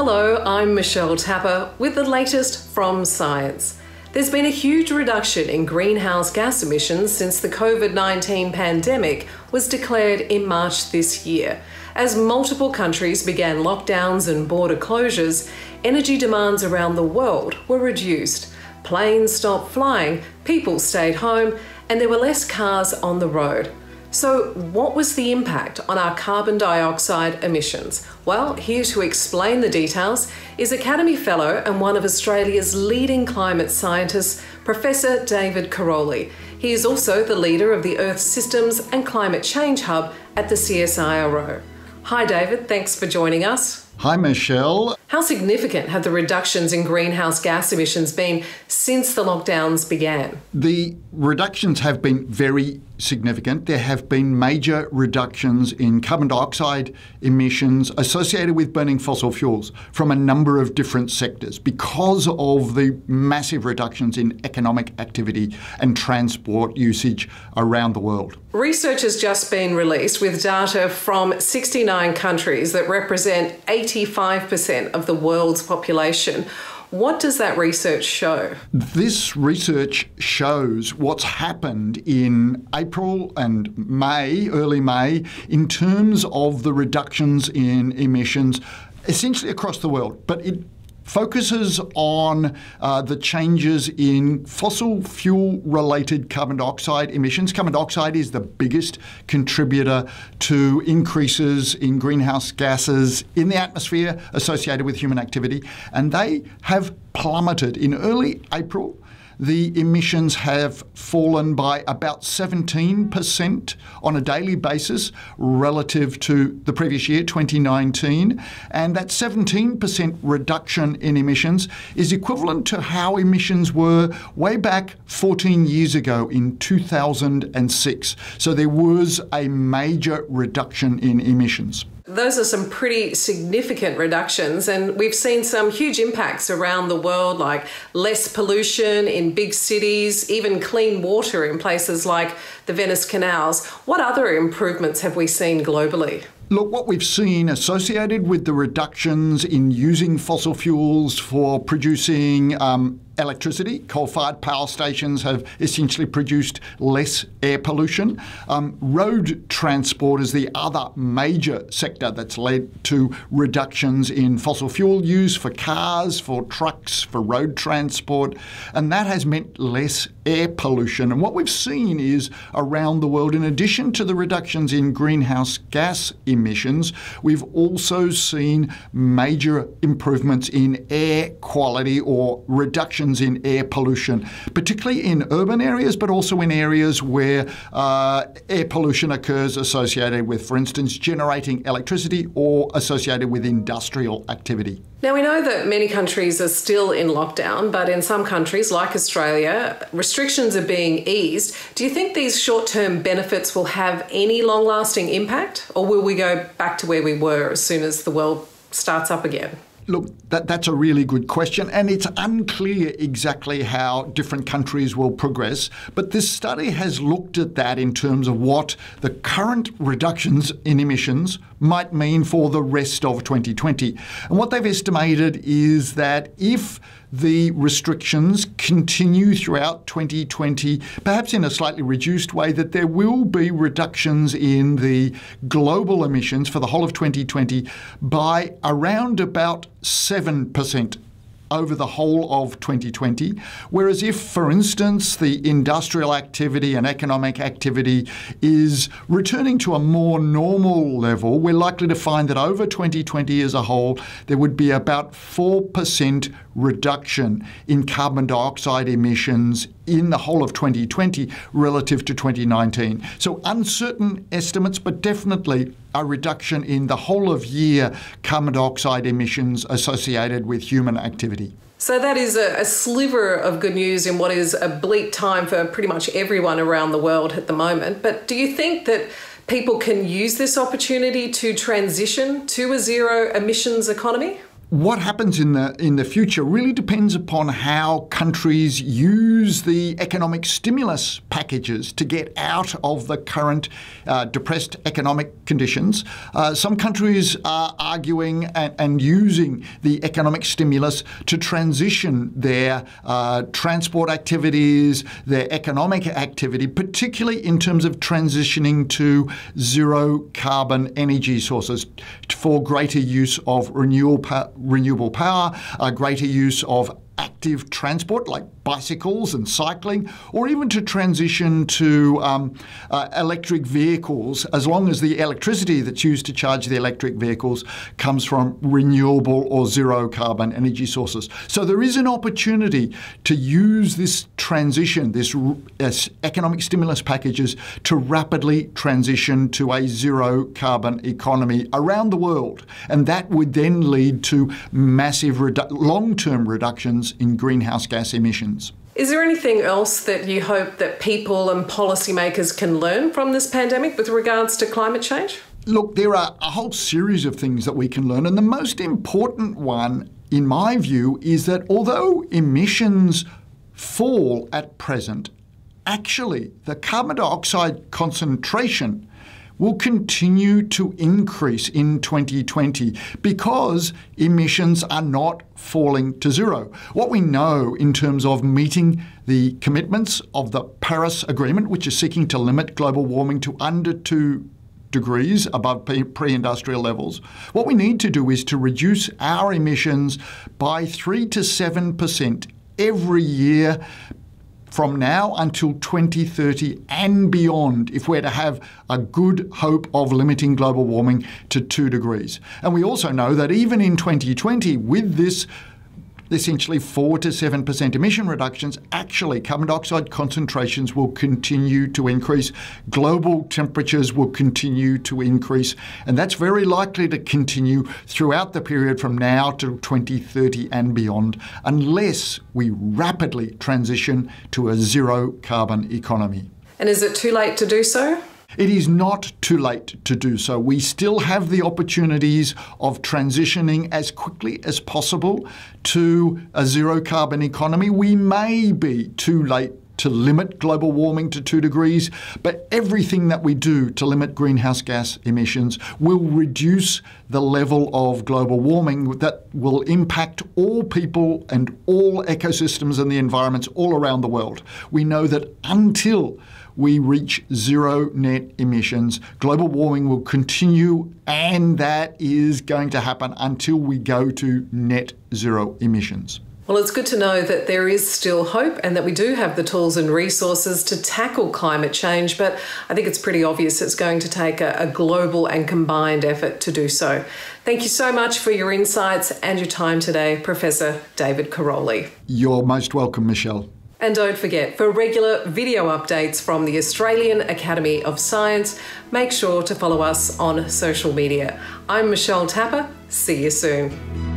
Hello, I'm Michelle Tapper with the latest from Science. There's been a huge reduction in greenhouse gas emissions since the COVID-19 pandemic was declared in March this year. As multiple countries began lockdowns and border closures, energy demands around the world were reduced. Planes stopped flying, people stayed home, and there were less cars on the road. So what was the impact on our carbon dioxide emissions? Well, here to explain the details is Academy Fellow and one of Australia's leading climate scientists, Professor David Karoly. He is also the leader of the Earth Systems and Climate Change Hub at the CSIRO. Hi David, thanks for joining us. Hi Michelle. How significant have the reductions in greenhouse gas emissions been since the lockdowns began? The reductions have been very significant. There have been major reductions in carbon dioxide emissions associated with burning fossil fuels from a number of different sectors because of the massive reductions in economic activity and transport usage around the world. Research has just been released with data from 69 countries that represent 85% of the world's population. What does that research show? This research shows what's happened in April and May, early May, in terms of the reductions in emissions essentially across the world. But it focuses on the changes in fossil fuel-related carbon dioxide emissions. Carbon dioxide is the biggest contributor to increases in greenhouse gases in the atmosphere associated with human activity, and they have plummeted. In early April, the emissions have fallen by about 17% on a daily basis relative to the previous year, 2019. And that 17% reduction in emissions is equivalent to how emissions were way back 14 years ago in 2006. So there was a major reduction in emissions. Those are some pretty significant reductions, and we've seen some huge impacts around the world, like less pollution in big cities, even clean water in places like the Venice canals. What other improvements have we seen globally? Look, what we've seen associated with the reductions in using fossil fuels for producing electricity, coal-fired power stations have essentially produced less air pollution. Road transport is the other major sector that's led to reductions in fossil fuel use for cars, for trucks, for road transport, and that has meant less air pollution. And what we've seen is around the world, in addition to the reductions in greenhouse gas emissions, we've also seen major improvements in air quality or reductions in air pollution, particularly in urban areas, but also in areas where air pollution occurs associated with, for instance, generating electricity or associated with industrial activity. Now, we know that many countries are still in lockdown, but in some countries, like Australia, restrictions are being eased. Do you think these short-term benefits will have any long-lasting impact, or will we go back to where we were as soon as the world starts up again? Look, that's a really good question, and it's unclear exactly how different countries will progress. But this study has looked at that in terms of what the current reductions in emissions might mean for the rest of 2020. And what they've estimated is that if the restrictions continue throughout 2020, perhaps in a slightly reduced way, that there will be reductions in the global emissions for the whole of 2020 by around about 7% over the whole of 2020. Whereas if, for instance, the industrial activity and economic activity is returning to a more normal level, we're likely to find that over 2020 as a whole, there would be about 4% reduction in carbon dioxide emissions in the whole of 2020 relative to 2019. So uncertain estimates, but definitely a reduction in the whole of year carbon dioxide emissions associated with human activity. So that is a sliver of good news in what is a bleak time for pretty much everyone around the world at the moment. But do you think that people can use this opportunity to transition to a zero emissions economy? What happens in the future really depends upon how countries use the economic stimulus packages to get out of the current depressed economic conditions. Some countries are arguing and using the economic stimulus to transition their transport activities, their economic activity, particularly in terms of transitioning to zero carbon energy sources for greater use of renewable power, greater use of active transport like bicycles and cycling, or even to transition to electric vehicles, as long as the electricity that's used to charge the electric vehicles comes from renewable or zero carbon energy sources. So there is an opportunity to use this transition, this economic stimulus packages, to rapidly transition to a zero carbon economy around the world. And that would then lead to massive long-term reductions in greenhouse gas emissions. Is there anything else that you hope that people and policymakers can learn from this pandemic with regards to climate change? Look, there are a whole series of things that we can learn, and the most important one, in my view, is that although emissions fall at present, actually the carbon dioxide concentration will continue to increase in 2020 because emissions are not falling to zero. What we know in terms of meeting the commitments of the Paris Agreement, which is seeking to limit global warming to under 2 degrees above pre-industrial levels, what we need to do is to reduce our emissions by 3 to 7% every year from now until 2030 and beyond, if we're to have a good hope of limiting global warming to 2 degrees. And we also know that even in 2020, with this essentially 4 to 7% emission reductions, actually carbon dioxide concentrations will continue to increase. Global temperatures will continue to increase. And that's very likely to continue throughout the period from now to 2030 and beyond, unless we rapidly transition to a zero carbon economy. And is it too late to do so? It is not too late to do so. We still have the opportunities of transitioning as quickly as possible to a zero carbon economy. We may be too late to limit global warming to 2 degrees, but everything that we do to limit greenhouse gas emissions will reduce the level of global warming that will impact all people and all ecosystems and the environments all around the world. We know that until we reach zero net emissions, global warming will continue, and that is going to happen until we go to net zero emissions. Well, it's good to know that there is still hope and that we do have the tools and resources to tackle climate change, but I think it's pretty obvious it's going to take a global and combined effort to do so. Thank you so much for your insights and your time today, Professor David Karoly. You're most welcome, Michelle. And don't forget, for regular video updates from the Australian Academy of Science, make sure to follow us on social media. I'm Michelle Tapper. See you soon.